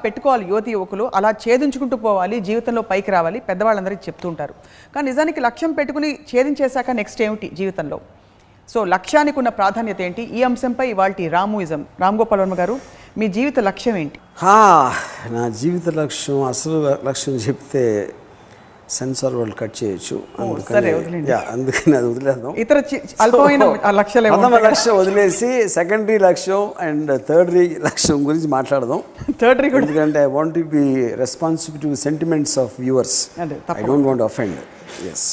పెట్టుకోవాలి యువకులు, అలా ఛేదించుకుంటూ పోవాలి, జీవితంలో పైకి రావాలి, పెద్దవాళ్ళందరికీ చెప్తూ ఉంటారు. కానీ నిజానికి లక్ష్యం పెట్టుకుని ఛేదించేశాక నెక్స్ట్ ఏమిటి జీవితంలో? సో లక్ష్యానికి ఉన్న ప్రాధాన్యత ఏంటి? ఈ అంశంపై ఇవాల్టి రామ్ గోపాల్ వర్మ గారు, మీ జీవిత లక్ష్యం ఏంటి? నా జీవిత లక్ష్యం, అసలు లక్ష్యం చెప్తే సెన్సార్ వాళ్ళు కట్ చేయొచ్చు, అందుకని అది వదిలేద్దాం. ఇతర అల్పమైన లక్ష్యాలు, ప్రథమ లక్ష్యం వదిలేసి సెకండరీ లక్ష్యం అండ్ థర్డరీ లక్ష్యం గురించి మాట్లాడదాం. థర్డరీ కూడా, ఎందుకంటే I want to be responsible to sentiments of viewers. I don't want to offend. Yes,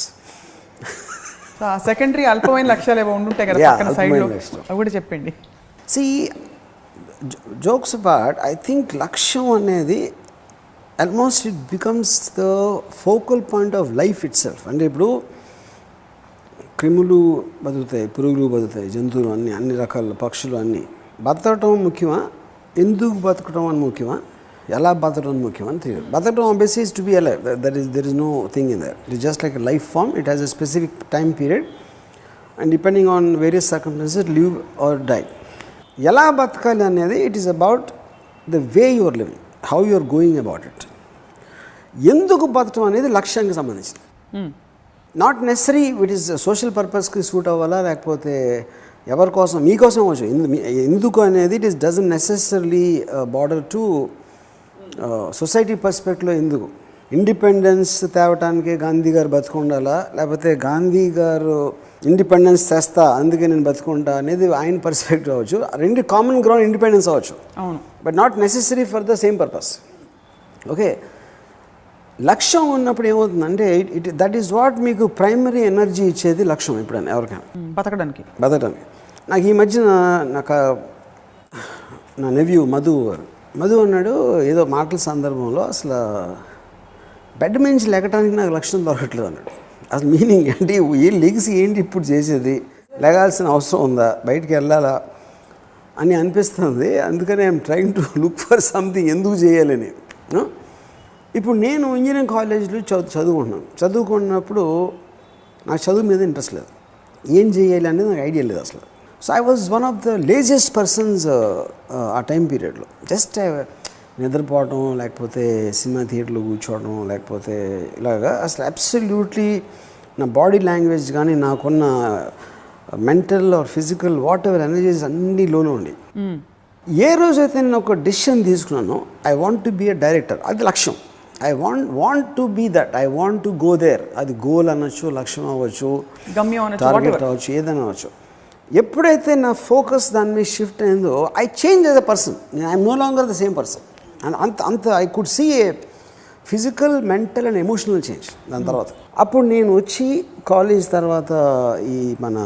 secondary అల్పమైన లక్ష్యాలు ఏవో ఉండుంటాయి కదా పక్కన సైడ్లో, అవి కూడా చెప్పండి. See, jokes apart, I think లక్ష్యం అనేది almost it becomes the focal point of life itself. అంటే ఇప్పుడు క్రిములు బతుకుతాయి, పురుగులు బతుకుతాయి, జంతువులు అన్ని రకాల పక్షులు అన్నీ. బతకటం ముఖ్యమా, ఎందుకు బతకటం అని ముఖ్యమా, ఎలా బతకడం ముఖ్యమా అని తెలియదు. బతకడం obviously is to be alive, there is no thing in that. It is just like a life form. It has a specific time period and depending on various circumstances live or die. ఎలా బతకాలి అనేది it is about the way you are living, how you are going about it. ఎందుకు బతకడం అనేది లక్ష్యానికి సంబంధించింది. Not necessary it is social పర్పస్కి suit అవ్వాలా, లేకపోతే ఎవరి కోసం, మీకోసం అవ్వచ్చు. ఎందుకు అనేది it is doesn't necessary border to society పర్స్పెక్టివ్లో. ఎందుకు ఇండిపెండెన్స్ తేవటానికి గాంధీ గారు బతుకుండాలా, లేకపోతే గాంధీ గారు ఇండిపెండెన్స్ తెస్తా అందుకే నేను బతుకుంటా అనేది ఆయన పర్స్పెక్టివ్ అవ్వచ్చు. రెండు కామన్ గ్రౌండ్ ఇండిపెండెన్స్ అవ్వచ్చు, but not necessary for the same purpose. Okay, లక్ష్యం ఉన్నప్పుడు ఏమవుతుందంటే దట్ ఈస్ వాట్ మీకు ప్రైమరీ ఎనర్జీ ఇచ్చేది లక్ష్యం. ఎప్పుడైనా ఎవరికైనా బతకడానికి. నాకు ఈ మధ్యన నా నెవ్యూ మధు అన్నాడు ఏదో మాటల సందర్భంలో, అసలు బెడ్ నుంచి లెగటానికి నాకు లక్ష్యం దొరకట్లేదు అన్నాడు. అసలు మీనింగ్ ఏంటి, ఏ లెగిసి ఏంటి ఇప్పుడు చేసేది, లెగాల్సిన అవసరం ఉందా, బయటికి వెళ్ళాలా అని అనిపిస్తుంది. అందుకని I'm trying to look for something, ఎందుకు చేయాలని. ఇప్పుడు నేను ఇంజనీరింగ్ కాలేజీలో చదువుకున్నప్పుడు నాకు చదువు మీద ఇంట్రెస్ట్ లేదు, ఏం చేయాలి అనేది నాకు ఐడియా లేదు అసలు. So I was one of the laziest persons ఆ టైం పీరియడ్లో. జస్ట్ నిద్రపోవడం, లేకపోతే సినిమా థియేటర్లో కూర్చోవడం, లేకపోతే ఇలాగా అసలు అబ్సల్యూట్లీ నా బాడీ లాంగ్వేజ్ కానీ నాకున్న mental or physical whatever energies అన్నీ లోనే ఉండి. ఏ రోజైతే నేను ఒక డెసిషన్ తీసుకున్నానో I want to be a director, అది లక్ష్యం. I want to be that, I want to go there. అది గోల్ అనొచ్చు, లక్ష్యం అవ్వచ్చు, టార్గెట్ అవ్వచ్చు, ఏదైనా అవ్వచ్చు. ఎప్పుడైతే నా ఫోకస్ దాని మీద షిఫ్ట్ అయిందో I change as a person. I'm no longer the same person. And అంత I could see a physical, mental and emotional change దాని తర్వాత. అప్పుడు నేను వచ్చి కాలేజ్ తర్వాత ఈ మన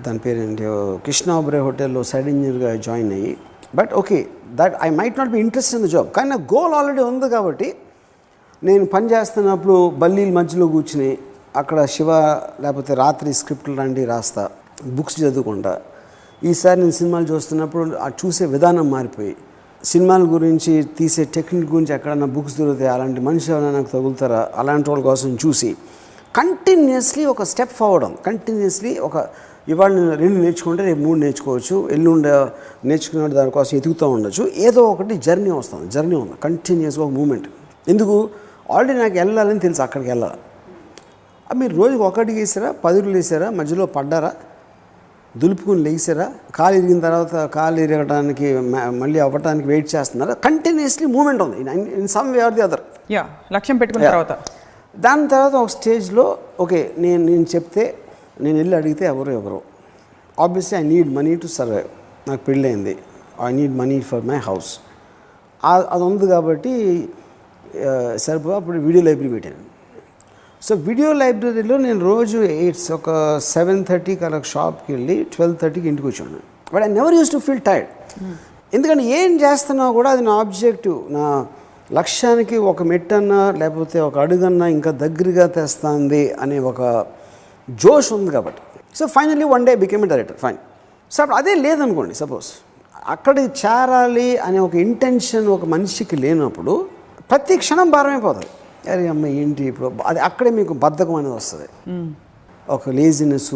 దాని పేరేంటి కృష్ణ ఒబెరాయ్ హోటల్లో సైడ్ ఇంజనీర్గా జాయిన్ అయ్యి, but okay that I might not be interest in the job, కానీ నా గోల్ ఆల్రెడీ ఉంది. కాబట్టి నేను పని చేస్తున్నప్పుడు బల్లీల మధ్యలో కూర్చుని అక్కడ శివ లేకపోతే రాత్రి స్క్రిప్ట్లు లాంటివి రాస్తా, బుక్స్ చదువుకుంటా. ఈసారి నేను సినిమాలు చూస్తున్నప్పుడు ఆ చూసే విధానం మారిపోయి, సినిమాల గురించి తీసే టెక్నిక్ గురించి ఎక్కడన్నా బుక్స్ దొరుకుతాయి, అలాంటి మనిషి ఎవరైనా నాకు తగులుతారా, అలాంటి వాళ్ళ కోసం చూసి కంటిన్యూస్లీ ఒక స్టెప్ ఫార్వర్డ్ ఉంది. కంటిన్యూస్లీ ఇవాళ నేను 2 నేర్చుకుంటే రేపు 3 నేర్చుకోవచ్చు, ఎల్లుండి నేర్చుకునే దానికోసం ఎదుగుతూ ఉండొచ్చు. ఏదో ఒకటి జర్నీ వస్తుంది, జర్నీ ఉంది కంటిన్యూస్గా ఒక మూమెంట్. ఎందుకు, ఆల్రెడీ నాకు వెళ్ళాలని తెలుసు, అక్కడికి వెళ్ళాలి. మీరు రోజుకి 1 వేసారా, 10 వేసారా, మధ్యలో పడ్డారా, దులుపుకుని లేచారా, కాలు ఇరిగిన తర్వాత కాలు ఇరగడానికి మళ్ళీ అవ్వటానికి వెయిట్ చేస్తున్నారా, కంటిన్యూస్లీ మూమెంట్ ఉంది in some way or the other. లక్ష్యం పెట్టుకున్న తర్వాత దాని తర్వాత ఒక స్టేజ్లో ఓకే నేను చెప్తే, నేను వెళ్ళి అడిగితే ఎవరో obviously I need money to survive. నాకు పెళ్ళయింది, I need money for my house. అది ఉంది కాబట్టి సరిపో అప్పుడు వీడియో లైబ్రరీ పెట్టాను. సో వీడియో లైబ్రరీలో నేను రోజు ఒక 7:30కి అలా షాప్కి వెళ్ళి 12:30కి ఇంటికి వచ్చాను. But I never use to feel tired. ఎందుకంటే ఏం చేస్తున్నా కూడా అది నా ఆబ్జెక్టివ్, నా లక్ష్యానికి ఒక మెట్టన్నా లేకపోతే ఒక అడుగన్నా ఇంకా దగ్గరగా తెస్తుంది అనే ఒక జోష్ ఉంది కాబట్టి. So finally one day became a director, fine. So అప్పుడు అదే లేదనుకోండి, సపోజ్ అక్కడికి చేరాలి అనే ఒక ఇంటెన్షన్ ఒక మనిషికి లేనప్పుడు ప్రతి క్షణం భారమైపోతుంది. అరే అమ్మ ఏంటి ఇప్పుడు, అది అక్కడే మీకు బద్ధకం అనేది వస్తుంది. ఒక లేజినెస్,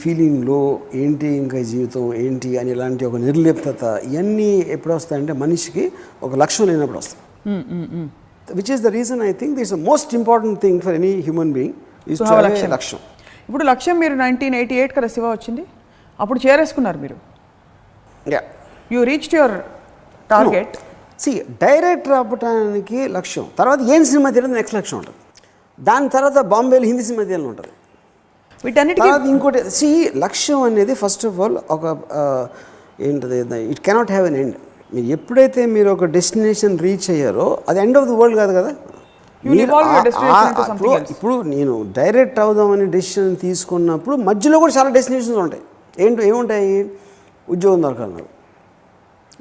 ఫీలింగ్ లో ఏంటి ఇంకా జీవితం ఏంటి అని ఇలాంటి ఒక నిర్లిప్తత, ఇవన్నీ ఎప్పుడు వస్తాయంటే మనిషికి ఒక లక్ష్యం లేనప్పుడు వస్తాయి. Which is the reason I think this the most important thing for any human being is to have a లక్ష్యం. ఇప్పుడు లక్ష్యం మీరు 1988 కదా శివ వచ్చింది, అప్పుడు చేరేసుకున్నారు మీరు. You reached your target. Director అవ్వటానికి లక్ష్యం, తర్వాత ఏం సినిమా తీయాలి నెక్స్ట్ లక్ష్యం ఉంటుంది. దాని తర్వాత బాంబేలో హిందీ సినిమా తీయాలని ఉంటుంది. వీటన్నిటికీ ఇంకోటి లక్ష్యం అనేది ఫస్ట్ ఆఫ్ ఆల్ ఒక ఏంటది, it cannot have an end. మీరు ఎప్పుడైతే మీరు ఒక డెస్టినేషన్ రీచ్ అయ్యారో అది ఎండ్ ఆఫ్ ది వరల్డ్ కాదు కదా. ఇప్పుడు నేను డైరెక్ట్ అవుదామని డెసిషన్ తీసుకున్నప్పుడు మధ్యలో కూడా చాలా డెస్టినేషన్స్ ఉంటాయి. ఏముంటాయి, ఉద్యోగం దొరకాలి నాకు,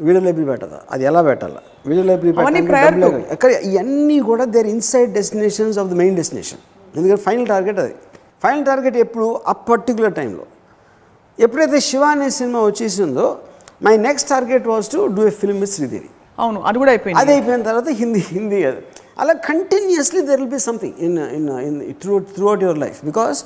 వీడియో లైబ్రరీ పెట్టదా, అది ఎలా పెట్టాలా, వీడియో లైబ్రరీ పెట్టాలి, ఎక్కడ, ఇవన్నీ కూడా there inside destinations of the main destination. ఎందుకంటే ఫైనల్ టార్గెట్ అది. ఫైనల్ టార్గెట్ ఎప్పుడు ఆ పర్టికులర్ టైంలో. ఎప్పుడైతే శివ అనే సినిమా వచ్చేసిందో my next target was to do a film with Sridevi. అవును, అది కూడా అయిపోయింది. అది అయిపోయిన తర్వాత హిందీ అది అలా continuously there will be something in through out your life, because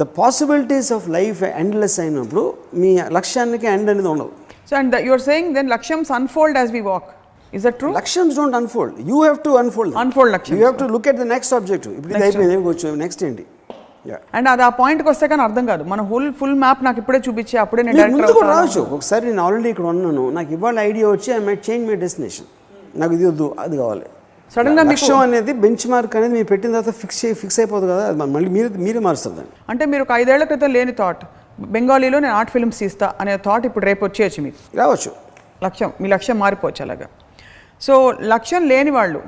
the possibilities of life endless అయినప్పుడు మీ లక్ష్యానికి ఎండ్ అనేది ఉండదు. So and you are saying then lakshams unfold as we walk. Is that true? Lakshams don't unfold. You have to unfold them. Unfold lakshams. You have to look at the next objective. ఇప్పుడు ఇది అయిపోయింది, ఏమొచ్చు next ఏంటి. And అది ఆ పాయింట్కి వస్తే కానీ అర్థం కాదు. మన ఫుల్ మ్యాప్ నాకు ఇప్పుడే చూపించి అప్పుడే నేను డైరెక్టర్ ముందుకు రావచ్చు. ఒకసారి నేను ఆల్రెడీ ఇక్కడ ఉన్నాను, నాకు ఇవాళ ఐడియా వచ్చి I might change my destination. నాకు ఇది వద్దు, అది కావాలి. సడన్గా లక్ష్యం అనేది బెంచ్ మార్క్ అనేది మీరు పెట్టిన తర్వాత ఫిక్స్ అయిపోతుంది కదా, మళ్ళీ మీరే మారుస్తుంది దాన్ని. అంటే మీరు ఒక 5 ఏళ్ల క్రితం లేని థాట్, బెంగాలీలో నేను ఆర్ట్ ఫిల్మ్స్ తీస్తా అనే థాట్ ఇప్పుడు రేపు వచ్చేయచ్చు మీకు, రావచ్చు. మీ లక్ష్యం మారిపోవచ్చు అలాగా. సో లక్ష్యం లేని వాళ్ళు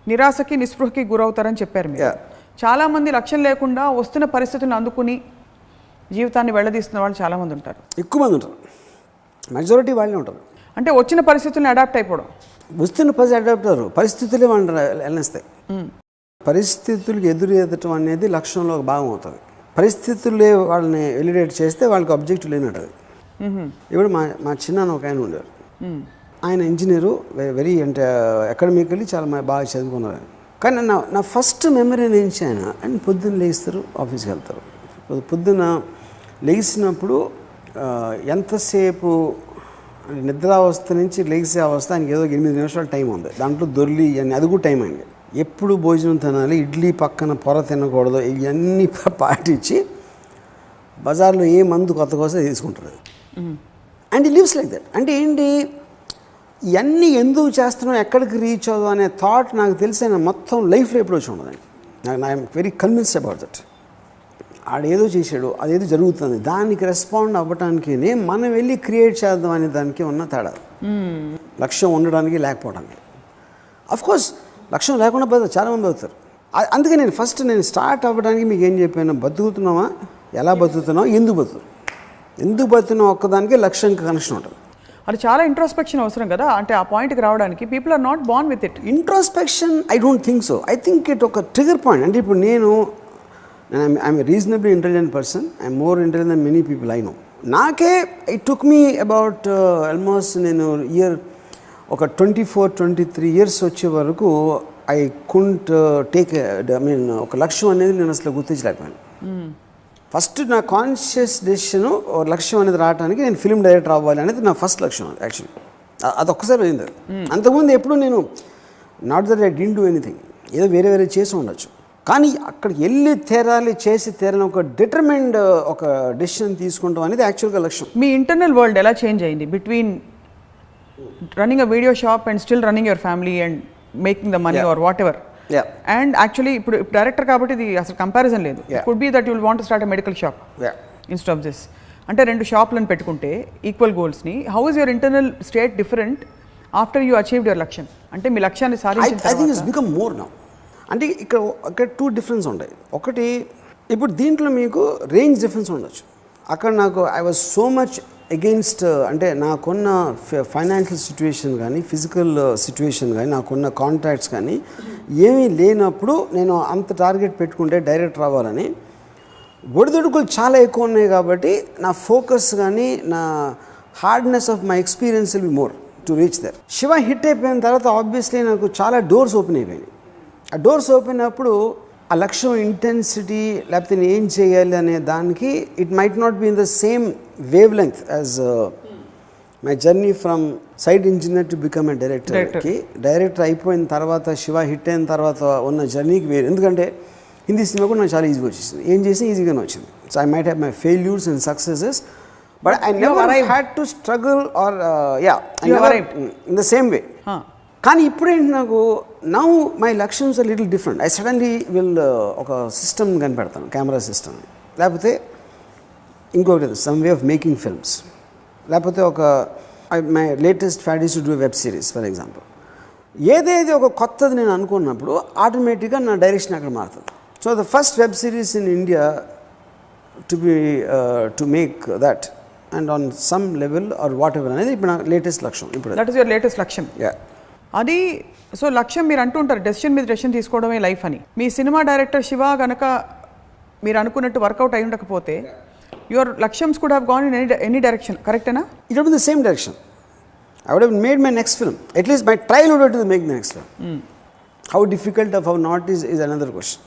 నిరాశకి నిస్పృహకి గురవుతారని చెప్పారు మీరు. చాలామంది లక్ష్యం లేకుండా వస్తున్న పరిస్థితులను అందుకుని జీవితాన్ని వెళ్ళదీస్తున్న వాళ్ళు చాలామంది ఉంటారు. ఎక్కువ మంది ఉంటారు, మెజారిటీ వాళ్ళే ఉంటారు. అంటే వచ్చిన పరిస్థితులను అడాప్ట్ అయిపోవడం. వస్తున్న అడాప్ట్ అవ్వరు, పరిస్థితులే వాళ్ళు వెళ్ళనిస్తాయి. పరిస్థితులకు ఎదురెదటం అనేది లక్ష్యంలో ఒక భాగం అవుతుంది. పరిస్థితులే వాళ్ళని ఎలిడేట్ చేస్తే వాళ్ళకి ఆబ్జెక్టివ్ లేనట్టు. ఇప్పుడు మా చిన్న ఒక ఆయన ఉండేవారు, ఆయన ఇంజనీరు, వెరీ అంటే అకాడమికల్లీ చాలా బాగా చదువుకున్నారు. కానీ నా ఫస్ట్ మెమరీ నుంచి ఆయన పొద్దున్న లేస్తారు, ఆఫీస్కి వెళ్తారు. పొద్దున్న లేచినప్పుడు ఎంతసేపు నిద్రావస్థ నుంచి లేచే అవస్థ ఆయనకి ఏదో 8 నిమిషాల టైం ఉంది, దాంట్లో దొర్లి అని అది కూడా టైం అయింది. ఎప్పుడు భోజనం తినాలి, ఇడ్లీ పక్కన పొర తినకూడదు, ఇవన్నీ పాటించి బజార్లో ఏ మందు కొత్తగా వస్తే తీసుకుంటారు. అండ్ ఈ లివ్స్ లైక్ దట్. అంటే ఏంటి, ఇవన్నీ ఎందుకు చేస్తున్నాం, ఎక్కడికి రీచ్ అవుదాం అనే థాట్ నాకు తెలిసిన మొత్తం లైఫ్లో ఎప్పుడు వచ్చి ఉండదండి. I'm very convinced about that. ఆడేదో చేశాడు, అదేదో జరుగుతుంది, దానికి రెస్పాండ్ అవ్వటానికి మనం వెళ్ళి క్రియేట్ చేద్దాం అనే దానికి ఉన్న తేడా. లక్ష్యం ఉండడానికి లేకపోవడానికి. అఫ్కోర్స్ లక్ష్యం లేకుండా బతుకుతారు, చాలామంది బతుకుతారు. అందుకే నేను స్టార్ట్ అవ్వడానికి మీకు ఏం చెప్పాను, బతుకుతున్నావా, ఎలా బతుకుతున్నావా, ఎందుకు బతుకుతున్నావు ఒక్కదానికి లక్ష్యానికి కనెక్షన్ ఉంటుంది. అది చాలా ఇంట్రోస్పెక్షన్ అవసరం కదా, అంటే ఆ పాయింట్కి రావడానికి. People are not born with it. Introspection I don't think so. I think it ఒక ట్రిగర్ పాయింట్. అంటే ఇప్పుడు I'm a reasonably intelligent person, I'm more intelligent than many people I know. నాకే it took me about almost నేను year ఒక 24-23 years వచ్చే వరకు I కుంట్ take ఒక లక్ష్యం అనేది నేను అసలు గుర్తించలేకపోయాను. ఫస్ట్ నా కాన్షియస్ డెసిషన్ లక్ష్యం అనేది రావడానికి నేను ఫిల్మ్ డైరెక్టర్ అవ్వాలి అనేది నా ఫస్ట్ లక్ష్యం. యాక్చువల్లీ అది ఒక్కసారి అయింది. అంతకుముందు ఎప్పుడు నేను not that I didn't do anything, ఏదో వేరే చేసి ఉండొచ్చు, కానీ అక్కడికి వెళ్ళి చేసి తీరాలని ఒక డిటర్మైన్డ్ ఒక డెసిషన్ తీసుకుంటాం అనేది యాక్చువల్గా లక్ష్యం. మీ ఇంటర్నల్ వరల్డ్ ఎలా చేంజ్ అయింది between running a video shop and still running your family and making the money or whatever? And actually ఇప్పుడు డైరెక్టర్ కాబట్టి ఇది అసలు కంపారిజన్ లేదు. Could be that you will want to start a medical shop instead of this. అంటే 2 షాప్లను పెట్టుకుంటే equal గోల్స్ని, how is your internal state different after you achieved your లక్ష్యం? అంటే మీ లక్ష్యాన్ని సాధించిన I think it's become more now. అంటే ఇక్కడ 2 డిఫరెన్స్ ఉంటాయి. ఒకటి, ఇప్పుడు దీంట్లో మీకు రేంజ్ డిఫరెన్స్ ఉండొచ్చు. అక్కడ నాకు I was so much against, అంటే నాకున్న ఫైనాన్షియల్ సిచ్యువేషన్ కానీ, ఫిజికల్ సిచ్యువేషన్ కానీ, నాకున్న కాంటాక్ట్స్ కానీ ఏమీ లేనప్పుడు నేను అంత టార్గెట్ పెట్టుకుంటే డైరెక్టర్ అవ్వాలని, ఒడిదుడుకులు చాలా ఎక్కువ ఉన్నాయి. కాబట్టి నా ఫోకస్ కానీ, నా hardness of my experience will be more to reach there. Shiva hit అయిపోయిన తర్వాత ఆబ్వియస్లీ నాకు చాలా డోర్స్ ఓపెన్ అయిపోయినాయి. ఆ డోర్స్ ఓపెన్ అయినప్పుడు ఆ లక్ష్యం ఇంటెన్సిటీ లేకపోతే నేను ఏం చేయాలి అనే దానికి it might not be in the same wavelength as my journey from site engineer to become a డైరెక్టర్కి డైరెక్టర్ అయిపోయిన తర్వాత శివ హిట్ అయిన తర్వాత ఉన్న జర్నీకి వేరు. ఎందుకంటే హిందీ సినిమా కూడా నాకు చాలా ఈజీగా వచ్చేసింది, ఏం చేసి ఈజీగానే వచ్చింది. So I might have my failures and successes, but I never had to struggle or in the same way. కానీ ఇప్పుడేంటి నాకు నౌ మై లక్ష్యమ్స్ are little different. I suddenly ఒక సిస్టమ్ కనిపెడతాను, కెమెరా సిస్టమ్, లేకపోతే ఇంకొకటి some way of making films, లేకపోతే my latest fad is to do web series for example. ఏదేది ఒక కొత్తది నేను అనుకున్నప్పుడు ఆటోమేటిక్గా నా డైరెక్షన్ అక్కడ మారుతుంది. So the first web series in India to make that and on some level or what ever అనేది ఇప్పుడు నా లేటెస్ట్ లక్ష్యం. ఇప్పుడు దట్ ఈస్ యువర్ లేటెస్ట్ లక్ష్యం. అది సో లక్ష్యం మీరు అంటూ ఉంటారు డెసిషన్ మీద డెసిషన్ తీసుకోవడమే లైఫ్ అని. మీ సినిమా డైరెక్టర్ శివ గనక మీరు అనుకున్నట్టు వర్కౌట్ అయి ఉండకపోతే యువర్ లక్ష్యమ్స్ could have gone in any direction, కరెక్టేనా? It would be the same direction. I would have made my next film. At least my trial would have to make the next film. How difficult or how not is another question.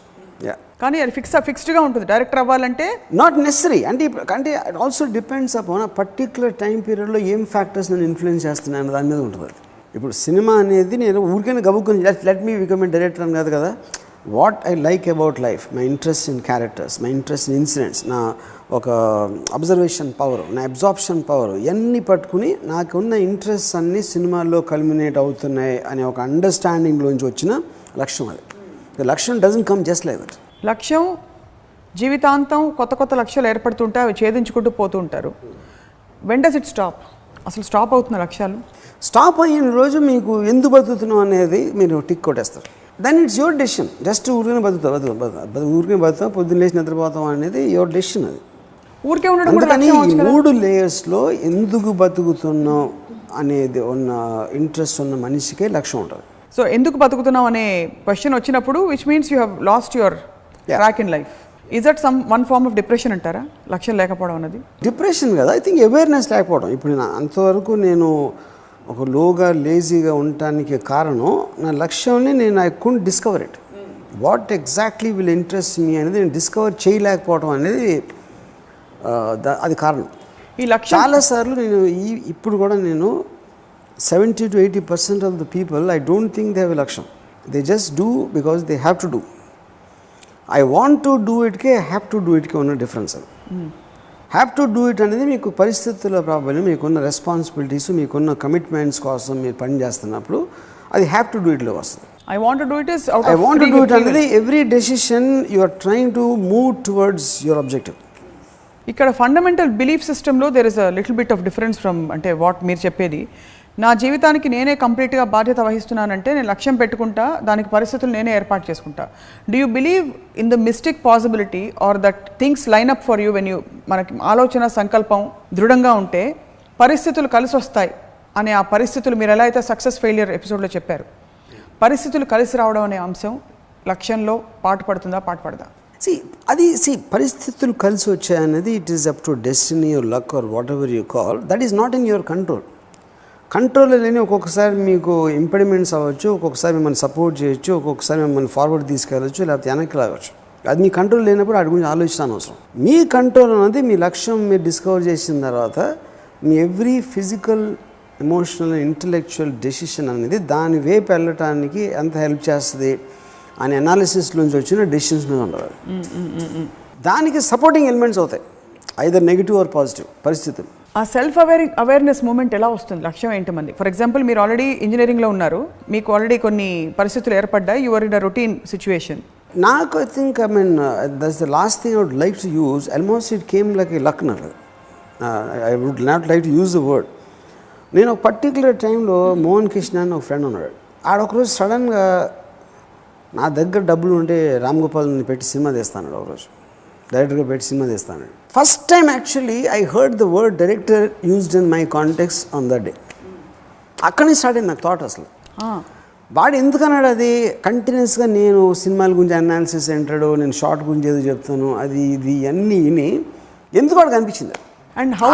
Yeah. కానీ అది ఫిక్స్డ్గా ఉంటుంది director అవ్వాలంటే. Not necessary అంటే it also depends upon ఆ particular time పీరియడ్లో ఏం factors నేను influence చేస్తున్నాను దాని మీద ఉంటుంది. ఇప్పుడు సినిమా అనేది నేను ఊరికైనా గబుక్కుని let me become a director అని కాదు కదా. What I like about life, my interest in characters, my interest in incidents, నా ఒక అబ్జర్వేషన్ పవర్, నా అబ్జార్ప్షన్ పవర్, ఇవన్నీ పట్టుకుని నాకున్న ఇంట్రెస్ట్ అన్నీ సినిమాల్లో కల్మినేట్ అవుతున్నాయి అనే ఒక అండర్స్టాండింగ్లోంచి వచ్చిన లక్ష్యం అది. ద లక్ష్యం doesn't come just like that. లక్ష్యం జీవితాంతం కొత్త కొత్త లక్ష్యాలు ఏర్పడుతుంటే అవి ఛేదించుకుంటూ పోతూ ఉంటారు. When does it stop? అసలు స్టాప్ అవుతున్న లక్ష్యాలు స్టాప్ అయిన రోజు మీకు ఎందుకు బతుకుతున్నాం అనేది మీరు టిక్ కొట్టేస్తారు. Then it's your decision. Just ఊరికనే ఊరికనే బతుకుతాం, పొద్దున్న లేచి నిద్రపోతాం అనేది యువర్ డెసిషన్. అది ఊరికే ఉండడం. కానీ ఈ 3 లేయర్స్లో ఎందుకు బతుకుతున్నాం అనేది ఉన్న ఇంట్రెస్ట్ ఉన్న మనిషికే లక్ష్యం ఉంటుంది. సో ఎందుకు బతుకుతున్నాం అనే క్వశ్చన్ వచ్చినప్పుడు which means you have lost your track in life. Is that one form of depression అంటారా లక్ష్యం లేకపోవడం అనేది? డిప్రెషన్ కదా, ఐ థింక్ అవేర్నెస్ లేకపోవడం. ఇప్పుడు అంతవరకు నేను ఒక లోగా లేజీగా ఉండటానికి కారణం నా లక్ష్యాన్ని I couldn't discover it. What exactly will interest me అనేది నేను డిస్కవర్ చేయలేకపోవడం అనేది అది కారణం. ఈ లక్ష్యం చాలాసార్లు ఇప్పుడు కూడా నేను 70 to 80% of the people I don't think they have a లక్ష్యం. They just do because they have to do. I want to do ఇట్కే ఐ హ్యావ్ టు డూ ఇట్కే ఉన్న డిఫరెన్స్. అది హ్యావ్ టు డూ ఇట్ అనేది మీకు పరిస్థితుల problem, మీకున్న responsibilities, మీకున్న కమిట్మెంట్స్ కోసం మీరు పని చేస్తున్నప్పుడు అది హ్యావ్ టు డూ ఇట్లో వస్తుంది. I want to do it is out I of want to free do it will. అనేది every decision you are trying to move towards your objective. ఇక్కడ ఫండమెంటల్ బిలీఫ్ సిస్టంలో there is a little bit of difference from అంటే what మీరు చెప్పేది. నా జీవితానికి నేనే కంప్లీట్గా బాధ్యత వహిస్తున్నానంటే నేను లక్ష్యం పెట్టుకుంటా, దానికి పరిస్థితులు నేనే ఏర్పాటు చేసుకుంటా. Do you believe in the mystic possibility or that things line up for you when you మనకి ఆలోచన సంకల్పం దృఢంగా ఉంటే పరిస్థితులు కలిసి వస్తాయి అనే ఆ పరిస్థితులు మీరు ఎలా అయితే సక్సెస్ ఫెయిలియర్ ఎపిసోడ్లో చెప్పారు, పరిస్థితులు కలిసి రావడం అనే అంశం లక్ష్యంలో పాటుపడుతుందా పాటుపడదా? పరిస్థితులు కలిసి వచ్చాయనేది it is up to destiny or luck or whatever you call, that is not in your control. Control లేని ఒక్కొక్కసారి మీకు ఇంపెడిమెంట్స్ అవ్వచ్చు, ఒక్కొక్కసారి మిమ్మల్ని సపోర్ట్ చేయొచ్చు, ఒక్కొక్కసారి మిమ్మల్ని ఫార్వర్డ్ తీసుకెళ్ళచ్చు, లేకపోతే వెనక్కి లాగచ్చు. అది మీ కంట్రోల్ లేనప్పుడు వాటి గురించి ఆలోచించాల్సిన అవసరం. మీ కంట్రోల్ అనేది మీ లక్ష్యం మీరు డిస్కవర్ చేసిన తర్వాత మీ every physical, emotional, intellectual decision అనేది దాని వైపు వెళ్ళటానికి ఎంత హెల్ప్ చేస్తుంది అనే అనాలిసిస్లోంచి వచ్చిన డెసిషన్స్ మీద ఉండదు. దానికి సపోర్టింగ్ ఎలిమెంట్స్ అవుతాయి, ఐదర్ నెగిటివ్ ఆర్ పాజిటివ్ పరిస్థితులు. ఆ సెల్ఫ్ అవేర్నెస్ మూమెంట్ ఎలా వస్తుంది? లక్ష్యం ఏంటి మంది? ఫర్ ఎగ్జాంపుల్ మీరు ఆల్రెడీ ఇంజనీరింగ్లో ఉన్నారు, మీకు ఆల్రెడీ కొన్ని పరిస్థితులు ఏర్పడ్డాయి, you are in a routine situation. నాకు I think that's the last thing I would like to use. Almost it came like a luck. I would not like to use the word. నేను ఒక particular టైంలో మోహన్ కృష్ణ అని ఒక friend ఉన్నాడు. ఆడొకరోజు సడన్గా నా దగ్గర డబ్బులు ఉంటే రామ్ గోపాల్ని పెట్టి సినిమా తీస్తాను, ఒకరోజు డైరెక్టర్గా పెట్టి సినిమా తీస్తాను. First time actually I heard the word director used in my context on that day. అక్కడి నుంచి స్టార్ట్ అయింది నాకు థాట్. అసలు వాడు ఎందుకన్నాడు అది కంటిన్యూస్గా నేను సినిమాల గురించి అనాలిసిస్ అంటాడు, నేను షార్ట్ గురించి ఏదో చెప్తాను, అది ఇది అన్నీ విని ఎందుకు వాడికి అనిపించింది. And how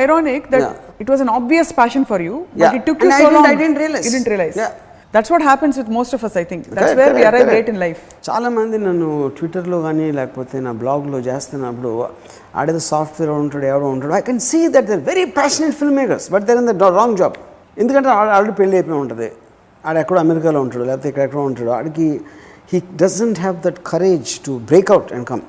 ironic that it was an obvious passion for you, but it took you so long. I didn't realize. You didn't realize. Yeah. That's what happens with most of us, I think. That's where we arrive late in life. చాలామంది నన్ను ట్విట్టర్లో కానీ లేకపోతే నా బ్లాగ్లో చేస్తున్నప్పుడు ఆడేదో software ఉంటాడు ఎవడో ఉంటాడు, I can see that they're very passionate film makers but they're in the wrong job. ఎందుకంటే ఆల్రెడీ పెళ్ళి అయిపోయి ఉంటుంది, ఆడెక్కడో అమెరికాలో ఉంటాడు లేకపోతే ఇక్కడెక్కడో ఉంటాడు, ఆడికి he doesn't have that courage to breakout and come.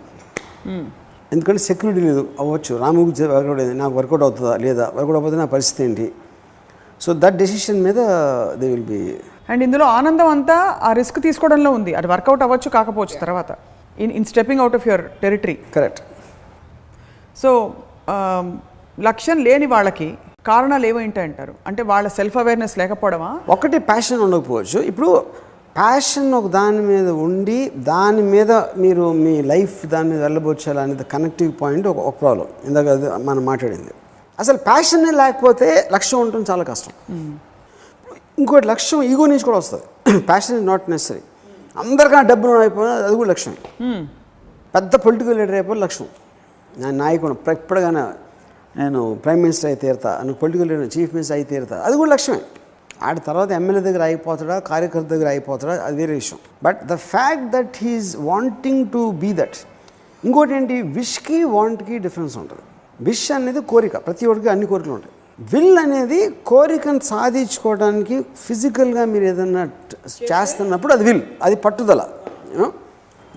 ఎందుకంటే సెక్యూరిటీ లేదు, అవ్వచ్చు రాముకి వర్కౌట్ అయింది, నాకు వర్కౌట్ అవుతుందా లేదా, వర్కౌట్ అయిపోతే నా పరిస్థితి ఏంటి. సో దట్ డెసిషన్ మీద దే విల్ బి. అండ్ ఇందులో ఆనందం అంతా ఆ రిస్క్ తీసుకోవడంలో ఉంది. అది వర్కౌట్ అవ్వచ్చు కాకపోవచ్చు తర్వాత in stepping out of your territory. Correct. So లక్ష్యం లేని వాళ్ళకి కారణాలు ఏమైంటి అంటారు? అంటే వాళ్ళ సెల్ఫ్ అవేర్నెస్ లేకపోవడమా? ఒకటి ప్యాషన్ ఉండకపోవచ్చు. ఇప్పుడు ప్యాషన్ ఒక దాని మీద ఉండి దాని మీద మీరు మీ లైఫ్ దాని మీద వెళ్ళబోచ్చాలనేది కనెక్టివ్ పాయింట్ ఒక ప్రాబ్లం. ఇందాక అది మనం మాట్లాడింది. అసలు ప్యాషన్ లేకపోతే లక్ష్యం ఉండటం చాలా కష్టం. ఇంకోటి లక్ష్యం ఈగో నుంచి కూడా వస్తుంది. Passion is not necessary. అందరికన్నా డబ్బులు అయిపోయినా అది కూడా లక్ష్యం. పెద్ద పొలిటికల్ లీడర్ అయిపోయి లక్ష్యం. నేను నాయకుడు ఎప్పటికైనా నేను ప్రైమ్ మినిస్టర్ అయితే తీరుతా, నువ్వు పొలిటికల్ లీడర్ చీఫ్ మినిస్టర్ అయితే తీరుతా, అది కూడా లక్ష్యమే. ఆడి తర్వాత ఎమ్మెల్యే దగ్గర అయిపోతాడా కార్యకర్త దగ్గర అయిపోతాడా అది వేరే విషయం. But the fact that he is wanting to be that. ఇంకోటి ఏంటి, విష్కి వాంట్కి డిఫరెన్స్ ఉంటుంది. విష్ అనేది కోరిక, ప్రతి ఒక్కరికి అన్ని కోరికలు ఉంటాయి. విల్ అనేది కోరికను సాధించుకోవడానికి ఫిజికల్గా మీరు ఏదన్నా చేస్తున్నప్పుడు అది విల్, అది పట్టుదల.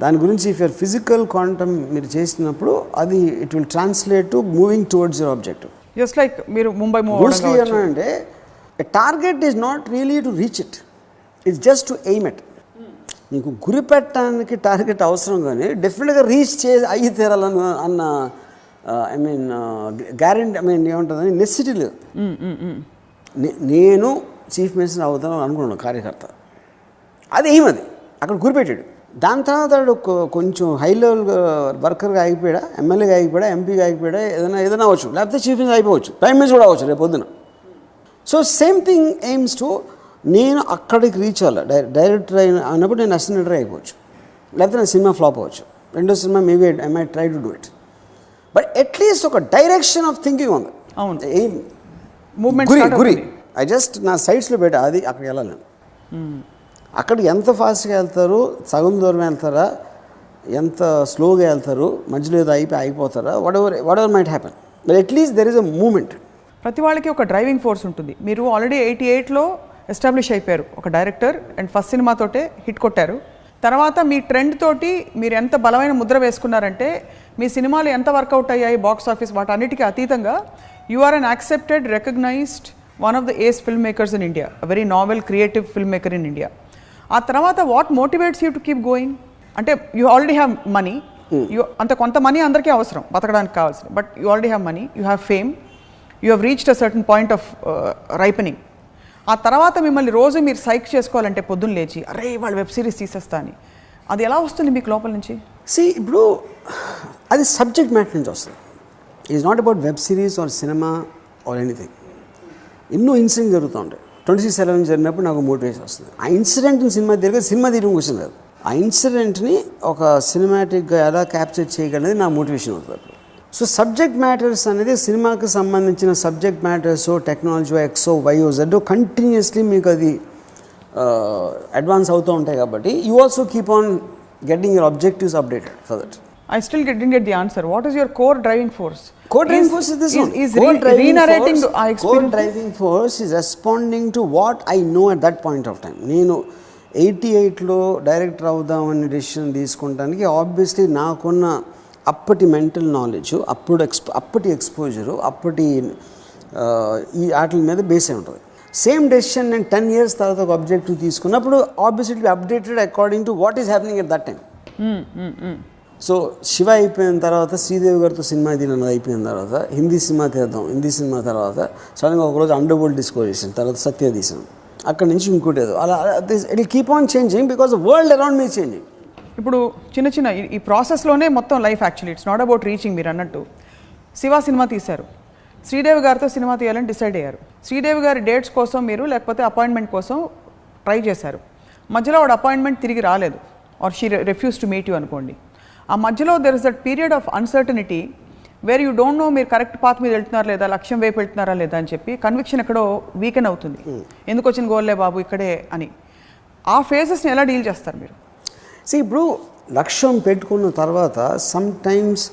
దాని గురించి ఇఫ్ యూర్ ఫిజికల్ క్వాంటమ్ మీరు చేసినప్పుడు అది it will translate to moving towards your objective. Just like మీరు ముంబై అంటే target is not really to reach it, it's just to aim it. నీకు గురి పెట్టడానికి టార్గెట్ అవసరం, కానీ డెఫినెట్గా రీచ్ అయ్యి తీరాలని అన్న I mean guarantee, I mean ఏముంటుందని నెసిటీ లేదు. నేను చీఫ్ మినిస్టర్ అవుతాను అనుకున్నాను కార్యకర్త, అది ఏమది అక్కడ గురిపెట్టాడు. దాని తర్వాత కొంచెం హై లెవెల్ వర్కర్గా ఆగిపోయాడా, ఎమ్మెల్యేగా ఆగిపోయాడా, ఎంపీగా ఆగిపోయాడా, ఏదైనా అవ్వచ్చు, లేకపోతే చీఫ్ మినిస్టర్ అయిపోవచ్చు, ప్రైమ్ మినిస్టర్ కూడా అవ్వచ్చు రేపు పొద్దున. So same thing AIIMS to నేను అక్కడికి రీచ్ అవ్వాలి. డైరెక్టర్ అయినప్పుడు నేను అసిస్టెంట్ డైరెక్టర్ అయిపోవచ్చు, లేకపోతే నా సినిమా ఫ్లాప్ అవ్వచ్చు, రెండో cinema maybe I my try to do it. But at least ఒక డైరెక్షన్ ఆఫ్ థింకింగ్ ఉంది. అవును, ఎయిమ్ మూవ్మెంట్ గురి ఐ జస్ట్ నా సైడ్స్లో పెట్టా, అది అక్కడికి వెళ్ళాలి. అక్కడికి ఎంత ఫాస్ట్గా వెళ్తారు, సగం దూరం వెళ్తారా, ఎంత స్లోగా వెళ్తారు, మధ్యలో ఏదో ఆగిపోతారా, whatever might happen, but at least there is a moment. ప్రతి వాళ్ళకి ఒక డ్రైవింగ్ ఫోర్స్ ఉంటుంది. మీరు ఆల్రెడీ 88లో ఎస్టాబ్లిష్ అయిపోయారు ఒక డైరెక్టర్, అండ్ ఫస్ట్ సినిమాతోటే హిట్ కొట్టారు. తర్వాత మీ ట్రెండ్ తోటి మీరు ఎంత బలమైన ముద్ర వేసుకున్నారంటే మీ సినిమాలు ఎంత వర్కౌట్ అయ్యాయి బాక్స్ ఆఫీస్ వాటన్నిటికీ అతీతంగా you are an accepted recognized one of the ace film makers in India, very novel creative film maker in India. ఆ తర్వాత what motivates you to keep going? అంటే యూ ఆల్రెడీ హ్యావ్ మనీ, అంత కొంత money అందరికీ అవసరం బతకడానికి కావాల్సింది, but you already have money, you have fame, you have reached a certain point of ripening. ఆ తర్వాత మిమ్మల్ని రోజు మీరు సైక్ చేసుకోవాలంటే పొద్దున్న లేచి అరే వాళ్ళు వెబ్ సిరీస్ తీసేస్తా అని, అది ఎలా వస్తుంది మీకు లోపల నుంచి? ఇప్పుడు అది సబ్జెక్ట్ మ్యాటర్ నుంచి వస్తుంది. It is not about web series or cinema or anything. ఎన్నో ఇన్సిడెంట్ జరుగుతూ ఉంటాయి. 26/11 జరిగినప్పుడు నాకు మోటివేషన్ వస్తుంది. ఆ ఇన్సిడెంట్ని సినిమా తీయడం క్వశ్చన్ కాదు, ఆ ఇన్సిడెంట్ని ఒక సినిమాటిక్గా ఎలా క్యాప్చర్ చేయగలనేది నా మోటివేషన్ అవుతుంది. సో సబ్జెక్ట్ మ్యాటర్స్ అనేది సినిమాకి సంబంధించిన subject matters, technology x y z continuously మీకు అది అడ్వాన్స్ అవుతూ ఉంటాయి. కాబట్టి you also keep on getting your objectives updated for that. I still didn't get the answer. What is your core driving force? Core driving force is this one. Re-narrating our experience. Core driving force is responding to what I know at that point of time. నేను 88లో director అవుదామని decision తీసుకుంటానికి obviously నాకున్న అప్పటి mental knowledge, అప్పటి exposure, అప్పటి ఈ వాటి మీద base అయి ఉంటుంది. సేమ్ డెసిషన్ నేను 10 years తర్వాత ఒక ఆబ్జెక్టివ్ తీసుకున్నప్పుడు obviously updated according to what is happening at that time. So Shiva అయిపోయిన తర్వాత శ్రీదేవి గారితో సినిమా తీయనది అయిపోయిన తర్వాత హిందీ సినిమా తీద్దాం, హిందీ సినిమా తర్వాత సడన్గా ఒకరోజు అండర్ వరల్డ్ డిస్కవర్ చేసాను, తర్వాత సత్య తీసాను, అక్కడి నుంచి ఇంకోటి ఏదో అలా it will keep on changing because world around me changing. ఇప్పుడు చిన్న ఈ ప్రాసెస్లోనే మొత్తం life actually it's not about reaching. మీరు అన్నట్టు శివ సినిమా తీశారు, శ్రీదేవి గారితో సినిమా తీయాలని డిసైడ్ అయ్యారు. శ్రీదేవి గారి డేట్స్ కోసం మీరు లేకపోతే అపాయింట్మెంట్ కోసం ట్రై చేశారు, మధ్యలో వాడు అపాయింట్మెంట్ తిరిగి రాలేదు or she refuse to meet you అనుకోండి. ఆ మధ్యలో there is that period of uncertainty where you don't know మీరు కరెక్ట్ పాత్ మీద వెళ్తున్నారా లేదా, లక్ష్యం వైపు వెళ్తున్నారా లేదా అని చెప్పి కన్విక్షన్ ఎక్కడో వీకెన్ అవుతుంది. ఎందుకు వచ్చిన గోల్లే బాబు ఇక్కడే అని. ఆ ఫేజెస్ని ఎలా డీల్ చేస్తారు మీరు? ఇప్పుడు లక్ష్యం పెట్టుకున్న తర్వాత సమ్ టైమ్స్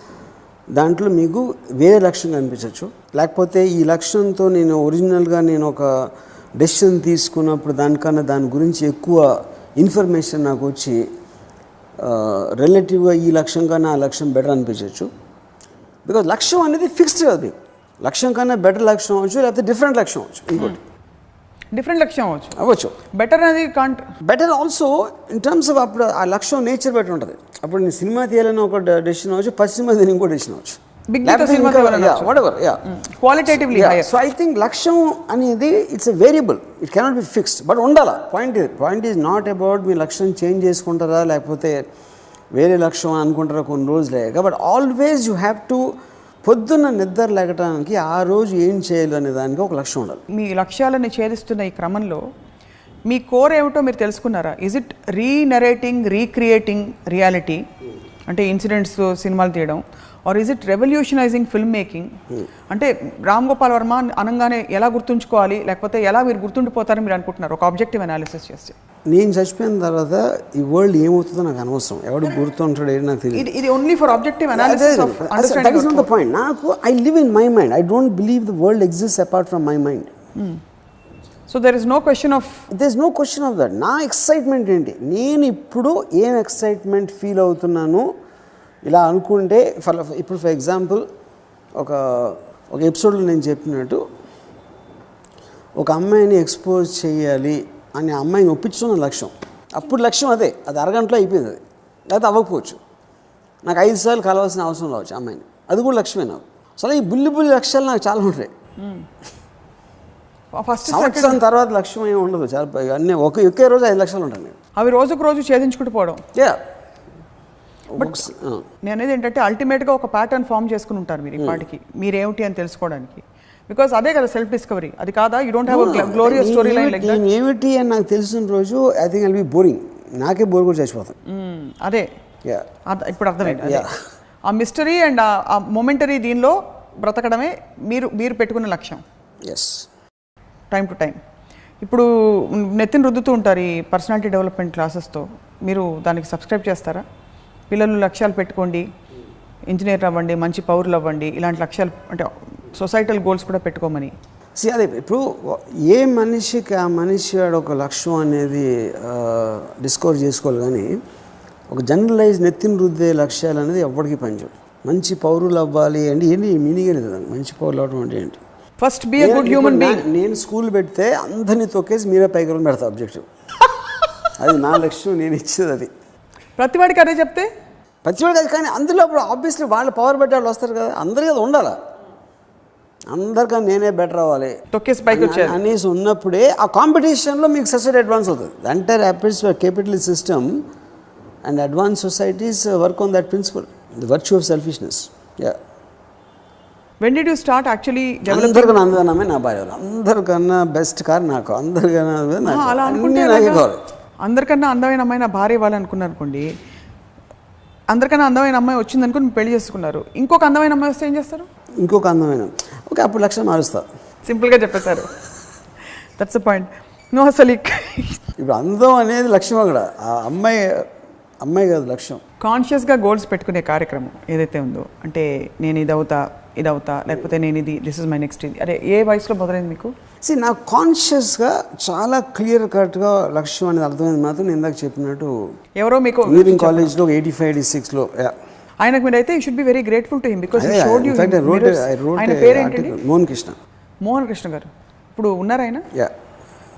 దాంట్లో మీకు వేరే లక్ష్యం కనిపించవచ్చు, లేకపోతే ఈ లక్ష్యంతో నేను ఒరిజినల్గా నేను ఒక డెసిషన్ తీసుకున్నప్పుడు దానికన్నా దాని గురించి ఎక్కువ ఇన్ఫర్మేషన్ నాకు వచ్చి రిలేటివ్గా ఈ లక్ష్యం కన్నా ఆ లక్ష్యం బెటర్ అనిపించవచ్చు. బికాజ్ లక్ష్యం అనేది ఫిక్స్డ్ కాదు. లక్ష్యం కన్నా బెటర్ లక్ష్యం అవ్వచ్చు, లేకపోతే డిఫరెంట్ లక్ష్యం అవ్వచ్చు, ఇంకోటి డిఫరెంట్ లక్ష్యం అవ్వచ్చు. బెటర్ అనేది can't better also in terms of అప్పుడు ఆ లక్ష్యం నేచర్ బట్టి ఉంటుంది. అప్పుడు నేను సినిమా తీయాలని ఒక డెసిషన్ అవ్వచ్చు, 10 సినిమా తీయాలని ఇంకో డెసిషన్ అవ్వచ్చు, క్వాలిటేటివ్లీ. సో ఐ థింక్ లక్ష్యం అనేది it's a variable, it cannot be fixed, but ఉండాలా. పాయింట్ ఈజ్ నాట్ అబౌట్ మీ లక్ష్యం చేంజ్ చేసుకుంటారా లేకపోతే వేరే లక్ష్యం అనుకుంటారా కొన్ని రోజులే, but always you have to పొద్దున్న నిద్ర లేకటానికి ఆ రోజు ఏం చేయాలి అనే దానికి ఒక లక్ష్యం ఉండాలి. మీ లక్ష్యాలని ఛేదిస్తున్న ఈ క్రమంలో మీ కోర్ ఏమిటో మీరు తెలుసుకున్నారా? Is it renarrating, recreating reality, అంటే ఇన్సిడెంట్స్ సినిమాలు తీయడం, or is it revolutionizing film making? అంటే రామ్ గోపాల్ వర్మ అనగానే ఎలా గుర్తుంచుకోవాలి, లేకపోతే ఎలా మీరు గుర్తుండిపోతారని మీరు అనుకుంటున్నారు ఒక ఆబ్జెక్టివ్ అనాలిసిస్ చేస్తే? నేను చచ్చిపోయిన తర్వాత ఈ వరల్డ్ ఏమవుతుందో నాకు అనవసరం, ఎవడు గుర్తుంటాడు ఏది నాకు తెలియదు. ఇది only for objective analysis of understanding. That is not the point. నాకు I live in my mind, I don't believe the world exist apart from my mind. So there is no question of that. నా excitement ఏంటి, నేను ఇప్పుడు ఏం excitement feel అవుతున్నాను ఇలా అనుకుంటే, ఇప్పుడు ఫర్ ఎగ్జాంపుల్ ఒక ఎపిసోడ్లో నేను చెప్పినట్టు ఒక అమ్మాయిని ఎక్స్పోజ్ చేయాలి అని అమ్మాయిని ఒప్పించడం లక్ష్యం. అప్పుడు లక్ష్యం అది అరగంటలో అయిపోయింది. అది లేకపోతే అవ్వకపోవచ్చు. నాకు 5 సార్లు కలవాల్సిన అవసరం రావచ్చు అమ్మాయిని, అది కూడా లక్ష్యమే నాకు. అసలు ఈ బుల్లి లక్ష్యాలు నాకు చాలా ఉంటాయి. సంవత్సరం తర్వాత లక్ష్యం ఏమి ఉండదు, చాలా అన్నీ ఒకే రోజు 5 లక్షలు ఉంటాయి. అవి రోజుకు రోజు ఛేదించుకుంటూ పోవడం. నేను అనేది ఏంటంటే అల్టిమేట్గా ఒక ప్యాటర్న్ ఫామ్ చేసుకుని ఉంటారు మీరు ఇప్పటికి, మీరేమిటి అని తెలుసుకోవడానికి. బికాస్ అదే కదా సెల్ఫ్ డిస్కవరీ, అది కాదా? You don't have a glorious story line like that. ఏమిటి అని నాకు తెలిసిన రోజు I think I'll be boring, నాకే బోర్ కూడా చచ్చిపోతాను. అదే ఇప్పుడు అర్థమైంది. ఆ మిస్టరీ అండ్ ఆ మొమెంటరీ దీనిలో బ్రతకడమే మీరు పెట్టుకున్న లక్ష్యం. Yes, time to time. ఇప్పుడు నెత్తిని రుద్దుతూ ఉంటారు ఈ పర్సనాలిటీ డెవలప్మెంట్ క్లాసెస్తో, మీరు దానికి సబ్స్క్రైబ్ చేస్తారా? పిల్లలు లక్ష్యాలు పెట్టుకోండి, ఇంజనీర్ అవ్వండి, మంచి పౌరులు అవ్వండి, ఇలాంటి లక్ష్యాలు అంటే సొసైటల్ గోల్స్ కూడా పెట్టుకోమని. అదే ఇప్పుడు ఏ మనిషికి ఆ మనిషి ఒక లక్ష్యం అనేది డిస్కవర్ చేసుకోవాలి, కానీ ఒక జనరలైజ్ నెత్తిని రుద్దే లక్ష్యాలు అనేది ఎవరికి పనిచేయదు. మంచి పౌరులు అవ్వాలి అంటే ఏంటి మీనింగ్ లేదు, మంచి పౌరులు అవ్వడం అంటే ఏంటి? First B a good human being. నేను స్కూల్ పెడితే అందరినీ తొక్కేసి మీరే పైకి పెడతా ఆబ్జెక్టివ్, అది నా లక్ష్యం, నేను ఇచ్చేది అది. ప్రతివాడికి అదే చెప్తే ప్రతివాడు కాదు, కానీ అందులో అప్పుడు ఆబ్వియస్లీ వాళ్ళు పవర్ పెట్టే వాళ్ళు వస్తారు కదా, అందరికీ అది ఉండాలి. అందరికన్నా నేనే బెటర్ అవ్వాలి తొక్కేసి పైకి వచ్చారు అనేసి ఉన్నప్పుడే ఆ కాంపిటీషన్లో మీకు సొసైటీ అడ్వాన్స్ అవుతుంది. ఎంటైర్ అపిల్స్ capitalist system and advance societies work on that principle, the virtue of selfishness. When did you start actually అందరికన్నా అందగానే నా భార్య, అందరికన్నా బెస్ట్ కార్ నాకు, అందరికన్నా అలా అనుకుంటే అందరికన్నా అందమైన అమ్మాయి నా భార్య ఇవ్వాలనుకున్నారు అనుకోండి, అందరికన్నా అందమైన అమ్మాయి వచ్చింది అనుకుని పెళ్లి చేసుకున్నారు, ఇంకొక అందమైన అమ్మాయి వస్తే ఏం చేస్తారు? ఇంకొక అందమైన ఓకే, అప్పుడు లక్ష్యం మారుస్తా. సింపుల్గా చెప్పేశారు, దట్స్ ద పాయింట్. నో అసలు ఇప్పుడు అందం అనేది లక్ష్యం, అక్కడ ఆ అమ్మాయి కాదు లక్ష్యం. కాన్షియస్గా గోల్స్ పెట్టుకునే కార్యక్రమం ఏదైతే ఉందో, అంటే నేను ఇది అవుతా లేకపోతే నేను దిస్ ఇస్ మై నెక్స్ట్ ఇది, అదే ఏ వయసులో మొదలైంది మీకు? నాకు కాన్షియస్గా చాలా క్లియర్ కట్గా లక్ష్యం అనేది అర్థమైంది మాత్రం నేను ఇందాక చెప్పినట్టు ఎవరో మీకు ఇంజనీరింగ్ కాలేజ్లో 85-86లో. ఆయనకు మీరైతే you should be very grateful to him because he showed you. ఆయన పేరేంటండి? మోహన్ కృష్ణ గారు. ఇప్పుడు ఉన్నారు ఆయన?